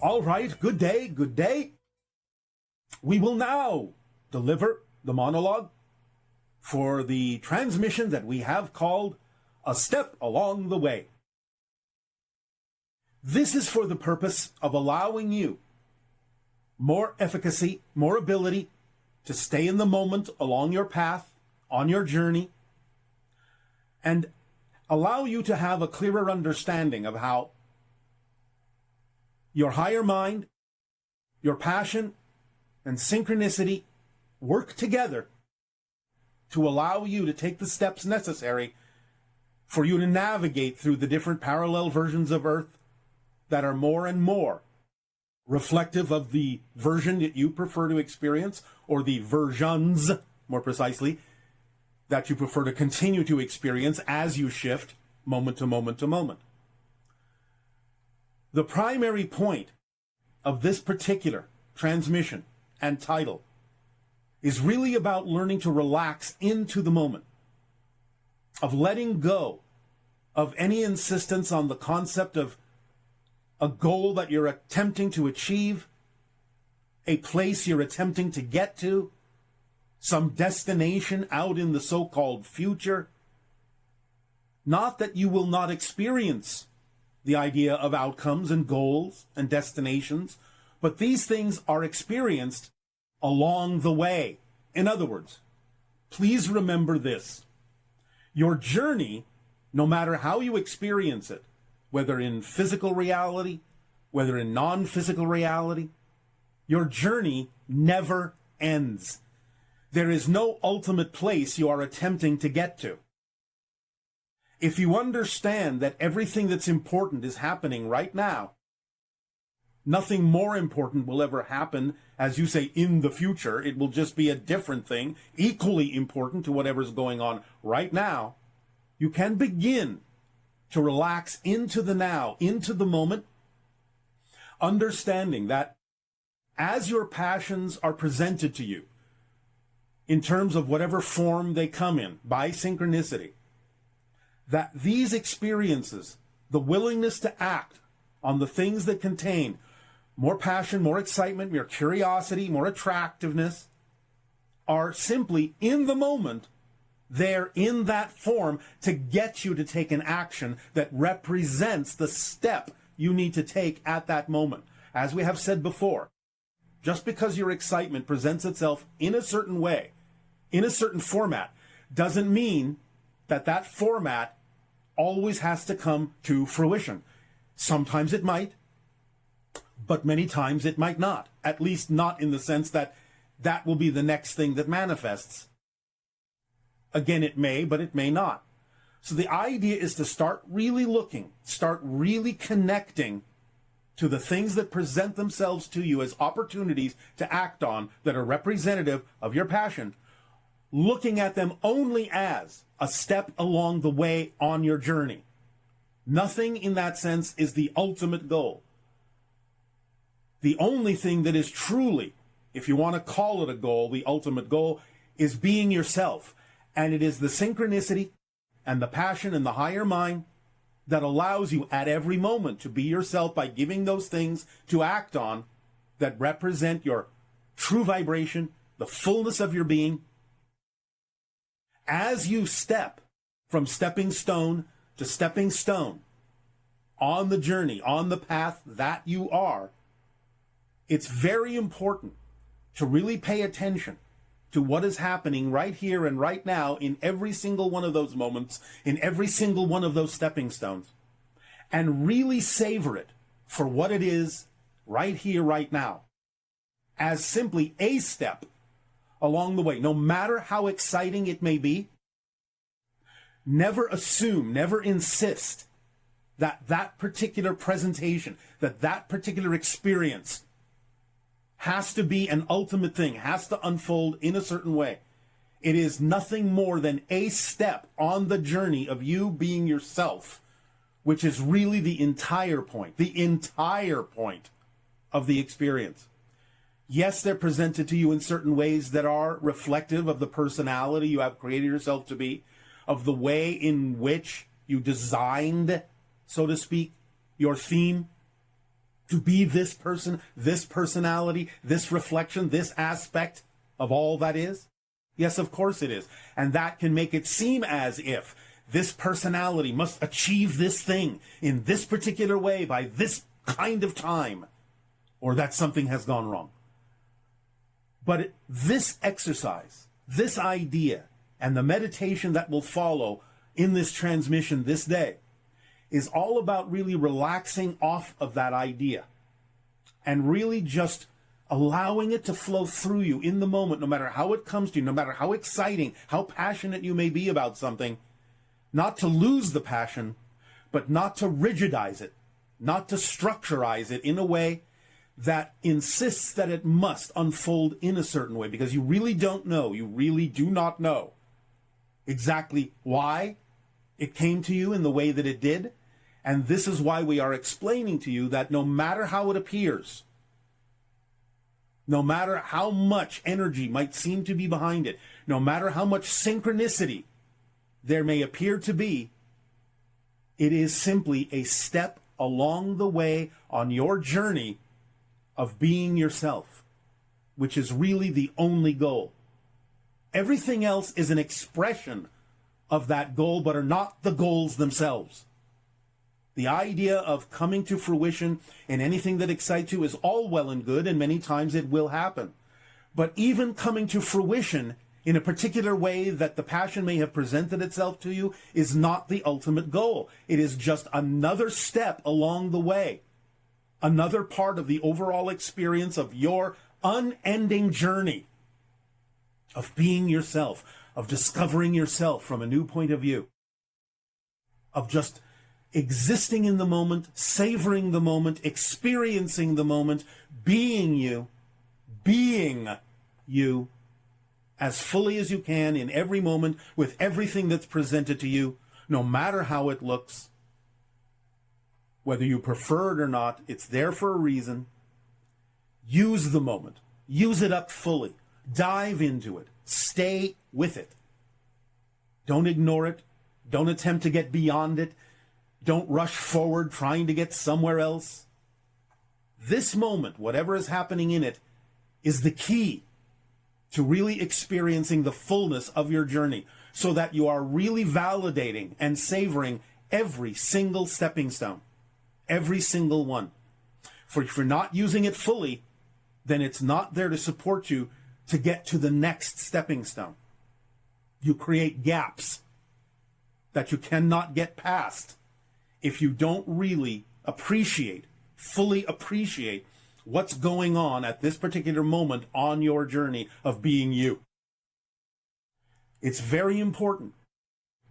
All right, good day, good day. We will now deliver the monologue for the transmission that we have called A Step Along the Way. This is for the purpose of allowing you more efficacy, more ability to stay in the moment along your path, on your journey, and allow you to have a clearer understanding of how your higher mind, your passion, and synchronicity work together to allow you to take the steps necessary for you to navigate through the different parallel versions of Earth that are more and more reflective of the version that you prefer to experience, or the versions, more precisely, that you prefer to continue to experience as you shift moment to moment to moment. The primary point of this particular transmission and title is really about learning to relax into the moment, of letting go of any insistence on the concept of a goal that you're attempting to achieve, a place you're attempting to get to, some destination out in the so-called future. Not that you will not experience the idea of outcomes and goals and destinations, but these things are experienced along the way. In other words, please remember this. Your journey, no matter how you experience it, whether in physical reality, whether in non-physical reality, your journey never ends. There is no ultimate place you are attempting to get to. If you understand that everything that's important is happening right now, nothing more important will ever happen, as you say, in the future. It will just be a different thing, equally important to whatever's going on right now. You can begin to relax into the now, into the moment, understanding that as your passions are presented to you, in terms of whatever form they come in, by synchronicity, that these experiences, the willingness to act on the things that contain more passion, more excitement, more curiosity, more attractiveness, are simply in the moment, there in that form to get you to take an action that represents the step you need to take at that moment. As we have said before, just because your excitement presents itself in a certain way, in a certain format, doesn't mean that that format always has to come to fruition. Sometimes it might, but many times it might not. At least not in the sense that that will be the next thing that manifests. Again, it may, but it may not. So the idea is to start really looking, start really connecting to the things that present themselves to you as opportunities to act on that are representative of your passion, looking at them only as a step along the way on your journey. Nothing in that sense is the ultimate goal. The only thing that is truly, if you want to call it a goal, the ultimate goal, is being yourself. And it is the synchronicity and the passion and the higher mind that allows you at every moment to be yourself by giving those things to act on that represent your true vibration, the fullness of your being. As you step from stepping stone to stepping stone on the journey, on the path that you are, it's very important to really pay attention to what is happening right here and right now in every single one of those moments, in every single one of those stepping stones, and really savor it for what it is right here, right now, as simply a step along the way. No matter how exciting it may be, never assume, never insist that that particular presentation, that particular experience has to be an ultimate thing, has to unfold in a certain way. It is nothing more than a step on the journey of you being yourself, which is really the entire point of the experience. Yes, they're presented to you in certain ways that are reflective of the personality you have created yourself to be, of the way in which you designed, so to speak, your theme, to be this person, this personality, this reflection, this aspect of all that is? Yes, of course it is. And that can make it seem as if this personality must achieve this thing in this particular way by this kind of time, or that something has gone wrong. But this exercise, this idea, and the meditation that will follow in this transmission this day is all about really relaxing off of that idea and really just allowing it to flow through you in the moment, no matter how it comes to you, no matter how exciting, how passionate you may be about something, not to lose the passion, but not to rigidize it, not to structurize it in a way that insists that it must unfold in a certain way, because you really don't know, you really do not know exactly why it came to you in the way that it did. And this is why we are explaining to you that no matter how it appears, no matter how much energy might seem to be behind it, no matter how much synchronicity there may appear to be, it is simply a step along the way on your journey of being yourself, which is really the only goal. Everything else is an expression of that goal, but are not the goals themselves. The idea of coming to fruition in anything that excites you is all well and good, and many times it will happen. But even coming to fruition in a particular way that the passion may have presented itself to you is not the ultimate goal. It is just another step along the way, another part of the overall experience of your unending journey of being yourself, of discovering yourself from a new point of view, of just existing in the moment, savoring the moment, experiencing the moment, being you as fully as you can in every moment with everything that's presented to you, no matter how it looks. Whether you prefer it or not, it's there for a reason. Use the moment. Use it up fully. Dive into it. Stay with it. Don't ignore it. Don't attempt to get beyond it. Don't rush forward trying to get somewhere else. This moment, whatever is happening in it, is the key to really experiencing the fullness of your journey, so that you are really validating and savoring every single stepping stone, every single one. For if you're not using it fully, then it's not there to support you to get to the next stepping stone. You create gaps that you cannot get past if you don't really fully appreciate what's going on at this particular moment on your journey of being you. It's very important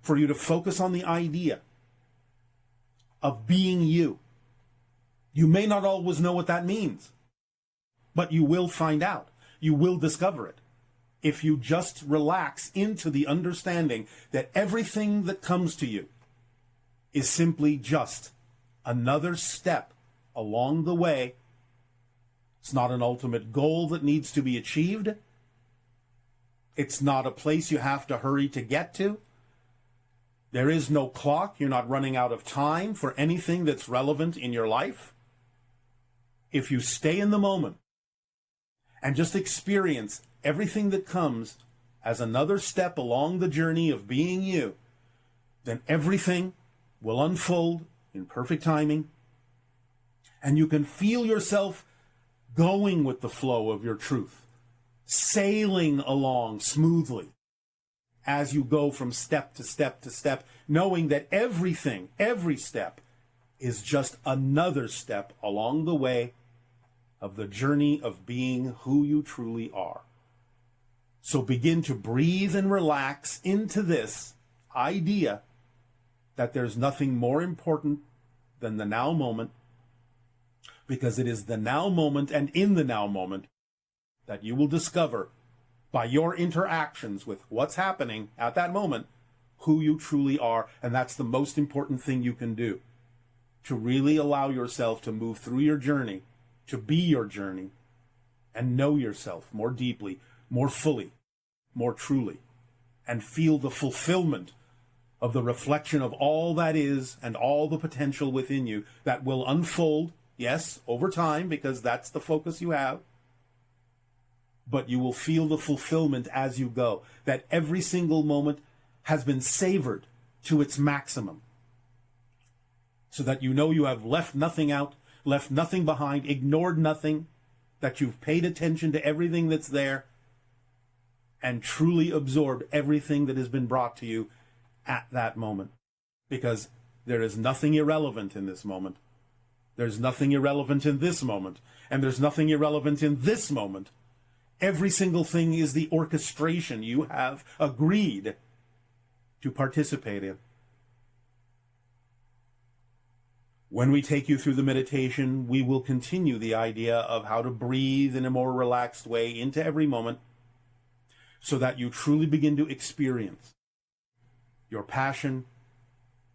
for you to focus on the idea of being you. You may not always know what that means, but you will find out. You will discover it if you just relax into the understanding that everything that comes to you is simply just another step along the way. It's not an ultimate goal that needs to be achieved. It's not a place you have to hurry to get to. There is no clock. You're not running out of time for anything that's relevant in your life. If you stay in the moment and just experience everything that comes as another step along the journey of being you, then everything will unfold in perfect timing, and you can feel yourself going with the flow of your truth, sailing along smoothly as you go from step to step to step, knowing that everything, every step, is just another step along the way of the journey of being who you truly are. So begin to breathe and relax into this idea that there's nothing more important than the now moment, because it is the now moment and in the now moment that you will discover by your interactions with what's happening at that moment who you truly are. And that's the most important thing you can do, to really allow yourself to move through your journey, to be your journey, and know yourself more deeply, more fully, more truly, and feel the fulfillment of the reflection of all that is and all the potential within you that will unfold Yes, over time, because that's the focus you have. But you will feel the fulfillment as you go, that every single moment has been savored to its maximum, so that you know you have left nothing out, left nothing behind, ignored nothing, that you've paid attention to everything that's there, and truly absorbed everything that has been brought to you at that moment. Because there is nothing irrelevant in this moment. There's nothing irrelevant in this moment. And there's nothing irrelevant in this moment. Every single thing is the orchestration you have agreed to participate in. When we take you through the meditation, we will continue the idea of how to breathe in a more relaxed way into every moment, so that you truly begin to experience your passion,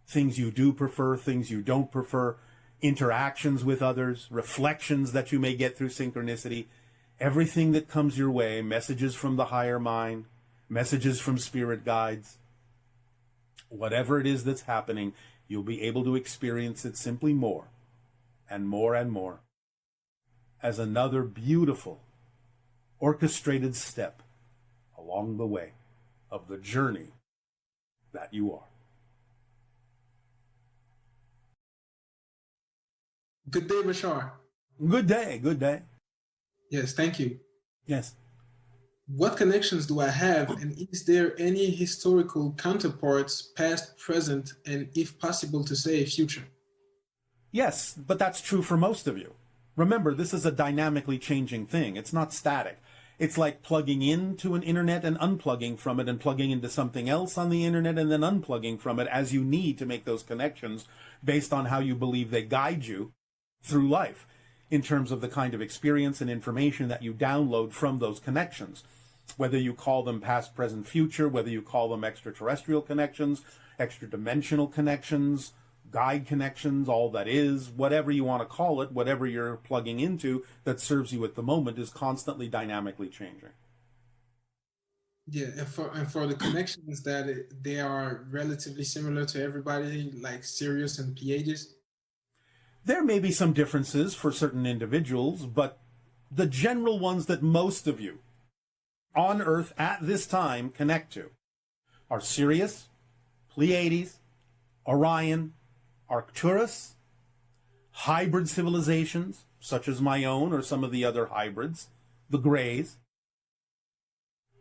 things you do prefer, things you don't prefer, interactions with others, reflections that you may get through synchronicity, everything that comes your way, messages from the higher mind, messages from spirit guides. Whatever it is that's happening, you'll be able to experience it simply more and more and more as another beautiful, orchestrated step along the way of the journey that you are. Good day, Bashar. Good day, good day. Yes, thank you. Yes. What connections do I have, and is there any historical counterparts, past, present, and if possible to say future? Yes, but that's true for most of you. Remember, this is a dynamically changing thing. It's not static. It's like plugging into an internet and unplugging from it and plugging into something else on the internet and then unplugging from it as you need to make those connections based on how you believe they guide you through life in terms of the kind of experience and information that you download from those connections. Whether you call them past, present, future, whether you call them extraterrestrial connections, extra-dimensional connections, guide connections, all that is, whatever you want to call it, whatever you're plugging into that serves you at the moment is constantly dynamically changing. Yeah, and for the connections that they are relatively similar to everybody, like Sirius and Pleiades. There may be some differences for certain individuals, but the general ones that most of you on Earth at this time connect to are Sirius, Pleiades, Orion, Arcturus, hybrid civilizations, such as my own or some of the other hybrids, the Greys,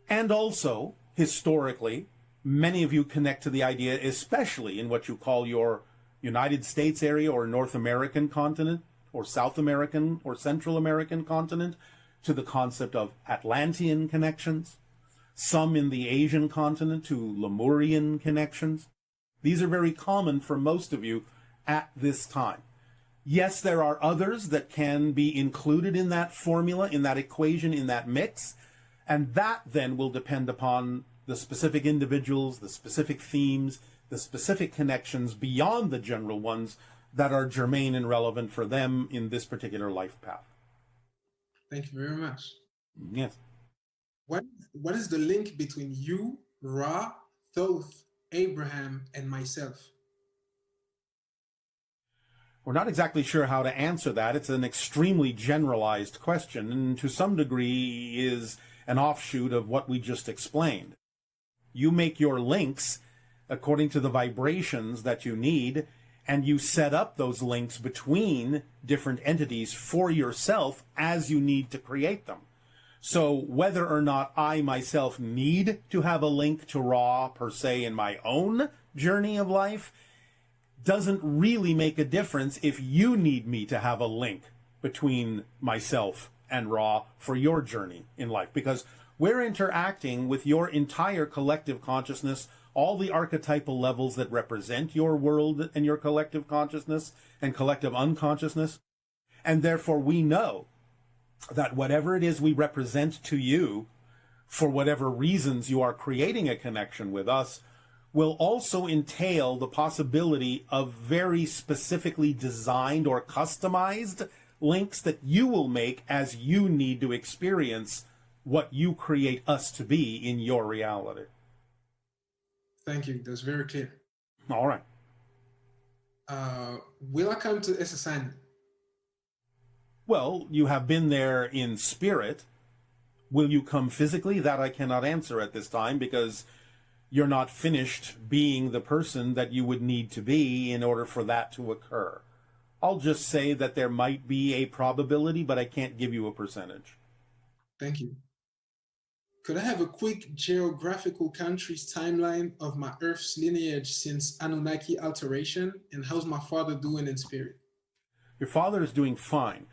and also, historically, many of you connect to the idea, especially in what you call your United States area or North American continent, or South American or Central American continent, to the concept of Atlantean connections, some in the Asian continent to Lemurian connections. These are very common for most of you at this time. Yes, there are others that can be included in that formula, in that equation, in that mix, and that then will depend upon the specific individuals, the specific themes, the specific connections beyond the general ones that are germane and relevant for them in this particular life path. Thank you very much. Yes. What is the link between you, Ra, Thoth, Abraham, and myself? We're not exactly sure how to answer that. It's an extremely generalized question, and to some degree is an offshoot of what we just explained. You make your links according to the vibrations that you need, and you set up those links between different entities for yourself as you need to create them. So whether or not I myself need to have a link to Ra per se in my own journey of life doesn't really make a difference if you need me to have a link between myself and Ra for your journey in life, because we're interacting with your entire collective consciousness, all the archetypal levels that represent your world and your collective consciousness and collective unconsciousness. And therefore we know that whatever it is we represent to you, for whatever reasons you are creating a connection with us, will also entail the possibility of very specifically designed or customized links that you will make as you need to experience what you create us to be in your reality. Thank you. That's very clear. All right. Will I come to SSN? Well, you have been there in spirit. Will you come physically? That I cannot answer at this time, because you're not finished being the person that you would need to be in order for that to occur. I'll just say that there might be a probability, but I can't give you a percentage. Thank you. Could I have a quick geographical country's timeline of my Earth's lineage since Anunnaki alteration, and how's my father doing in spirit? Your father is doing fine.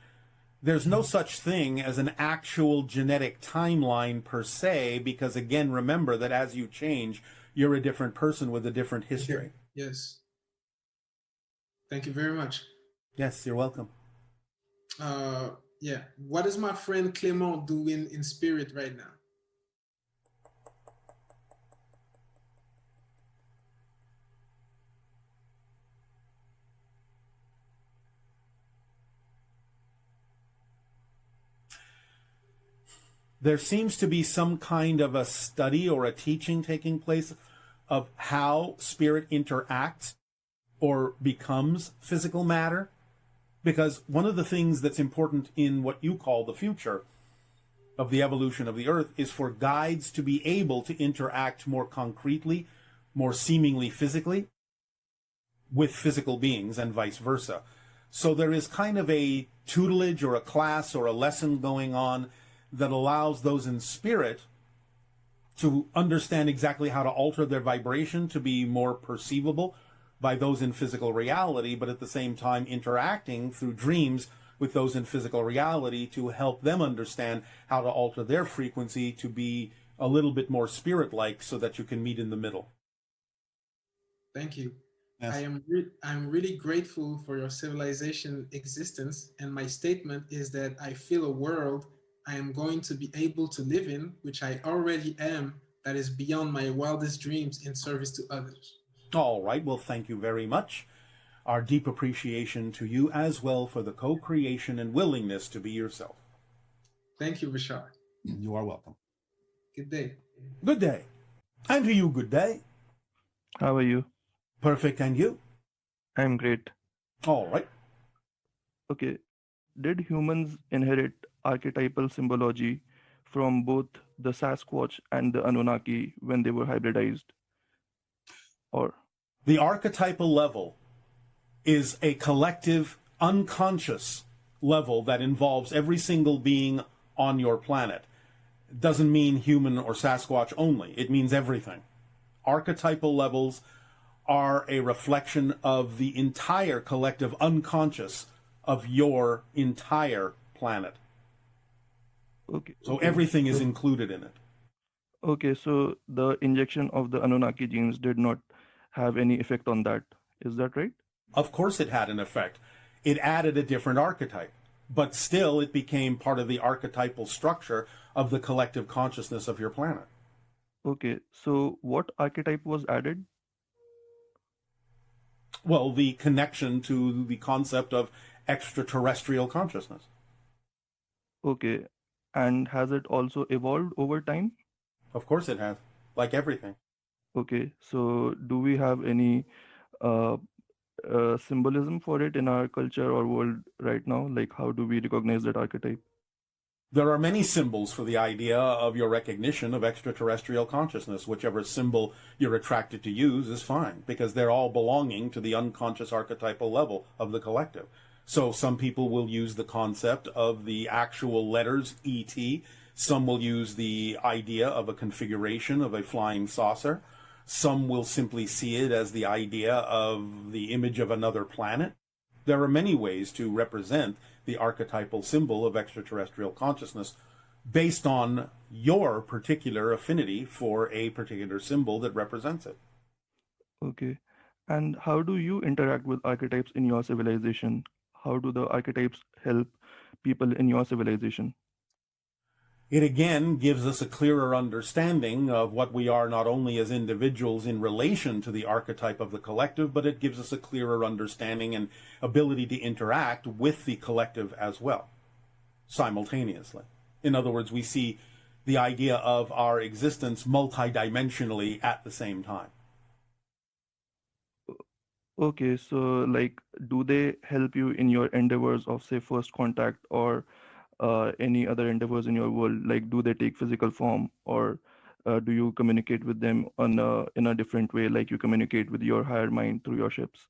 There's no such thing as an actual genetic timeline per se, because again, remember that as you change, you're a different person with a different history. Okay. Yes. Thank you very much. Yes, you're welcome. Yeah. What is my friend Clement doing in spirit right now? There seems to be some kind of a study or a teaching taking place of how spirit interacts or becomes physical matter. Because one of the things that's important in what you call the future of the evolution of the Earth is for guides to be able to interact more concretely, more seemingly physically, with physical beings and vice versa. So there is kind of a tutelage or a class or a lesson going on that allows those in spirit to understand exactly how to alter their vibration to be more perceivable by those in physical reality, but at the same time interacting through dreams with those in physical reality to help them understand how to alter their frequency to be a little bit more spirit-like so that you can meet in the middle. Thank you. Yes. I'm really grateful for your civilization existence, and my statement is that I feel a world I am going to be able to live in, which I already am, that is beyond my wildest dreams in service to others. All right. Well, thank you very much. Our deep appreciation to you as well for the co-creation and willingness to be yourself. Thank you, Bashar. You are welcome. Good day. Good day. And to you, good day. How are you? Perfect. And you? I'm great. All right. Okay. Did humans inherit archetypal symbology from both the Sasquatch and the Anunnaki when they were hybridized? Or The archetypal level is a collective, unconscious level that involves every single being on your planet. It doesn't mean human or Sasquatch only. It means everything. Archetypal levels are a reflection of the entire collective unconscious of your entire planet. okay. So everything is included in it. Okay, so the injection of the Anunnaki genes did not have any effect on that. Is that right? Of course it had an effect. It added a different archetype, but still it became part of the archetypal structure of the collective consciousness of your planet. Okay, so what archetype was added? Well, the connection to the concept of extraterrestrial consciousness. Okay, and has it also evolved over time? Of course it has, like everything. Okay, so do we have any uh, symbolism for it in our culture or world right now? Like, how do we recognize that archetype? There are many symbols for the idea of your recognition of extraterrestrial consciousness. Whichever symbol you're attracted to use is fine, because they're all belonging to the unconscious archetypal level of the collective. So some people will use the concept of the actual letters ET. Some will use the idea of a configuration of a flying saucer. Some will simply see it as the idea of the image of another planet. There are many ways to represent the archetypal symbol of extraterrestrial consciousness based on your particular affinity for a particular symbol that represents it. Okay, and how do you interact with archetypes in your civilization? How do the archetypes help people in your civilization? It again gives us a clearer understanding of what we are not only as individuals in relation to the archetype of the collective, but it gives us a clearer understanding and ability to interact with the collective as well, simultaneously. In other words, we see the idea of our existence multidimensionally at the same time. Okay, so like, do they help you in your endeavors of, say, first contact or any other endeavors in your world? Like, do they take physical form, or do you communicate with them in a different way, like you communicate with your higher mind through your ships?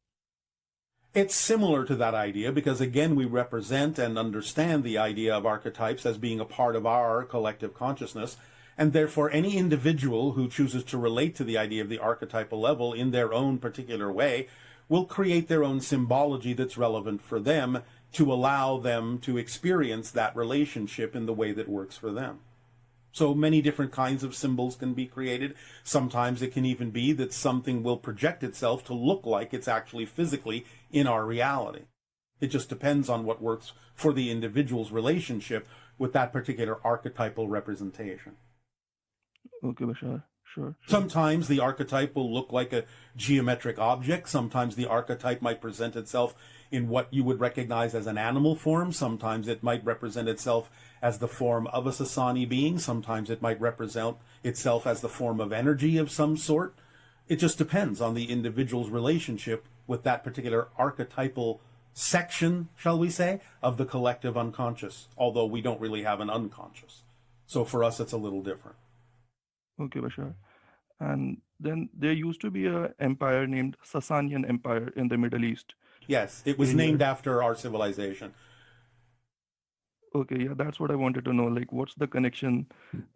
It's similar to that idea because, again, we represent and understand the idea of archetypes as being a part of our collective consciousness. And therefore, any individual who chooses to relate to the idea of the archetypal level in their own particular way will create their own symbology that's relevant for them to allow them to experience that relationship in the way that works for them. So many different kinds of symbols can be created. Sometimes it can even be that something will project itself to look like it's actually physically in our reality. It just depends on what works for the individual's relationship with that particular archetypal representation. Okay, Bashar. Sure. Sometimes the archetype will look like a geometric object. Sometimes the archetype might present itself in what you would recognize as an animal form. Sometimes it might represent itself as the form of a Sasani being. Sometimes it might represent itself as the form of energy of some sort. It just depends on the individual's relationship with that particular archetypal section, shall we say, of the collective unconscious, although we don't really have an unconscious. So for us, it's a little different. Okay, Bashar. And then there used to be a empire named Sasanian Empire in the Middle East. Yes, it was named after our civilization. Okay, yeah, that's what I wanted to know. Like, what's the connection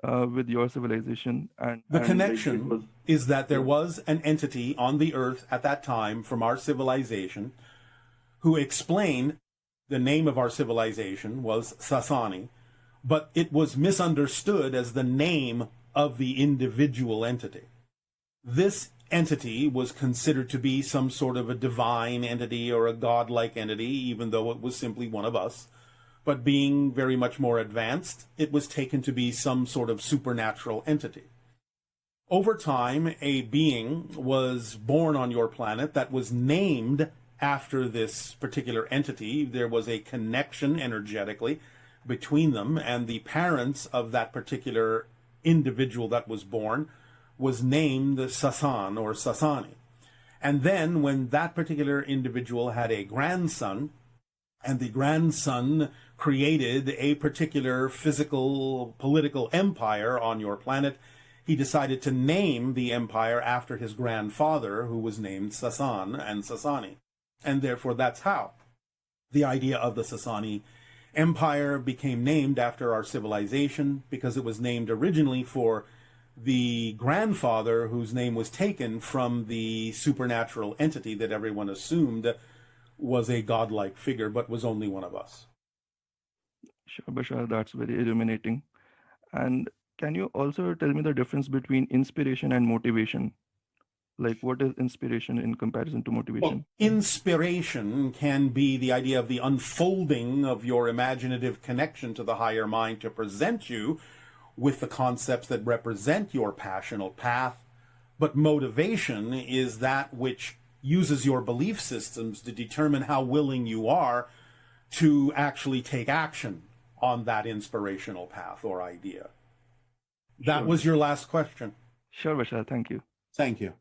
with your civilization? The And connection is that there was an entity on the earth at that time from our civilization who explained the name of our civilization was Sasani, but it was misunderstood as the name of the individual entity. This entity was considered to be some sort of a divine entity or a godlike entity, even though it was simply one of us. But being very much more advanced, it was taken to be some sort of supernatural entity. Over time, a being was born on your planet that was named after this particular entity. There was a connection energetically between them, and the parents of that particular individual that was born was named Sasan or Sasani. And then when that particular individual had a grandson, and the grandson created a particular physical, political empire on your planet, he decided to name the empire after his grandfather, who was named Sasan and Sasani. And therefore, that's how the idea of the Sasani Empire became named after our civilization, because it was named originally for the grandfather whose name was taken from the supernatural entity that everyone assumed was a godlike figure, but was only one of us. Sure, Bashar, that's very illuminating. And can you also tell me the difference between inspiration and motivation? Like, what is inspiration in comparison to motivation? Well, inspiration can be the idea of the unfolding of your imaginative connection to the higher mind to present you with the concepts that represent your passional path. But motivation is that which uses your belief systems to determine how willing you are to actually take action on that inspirational path or idea. That was your last question. Sure, Bashar, thank you. Thank you.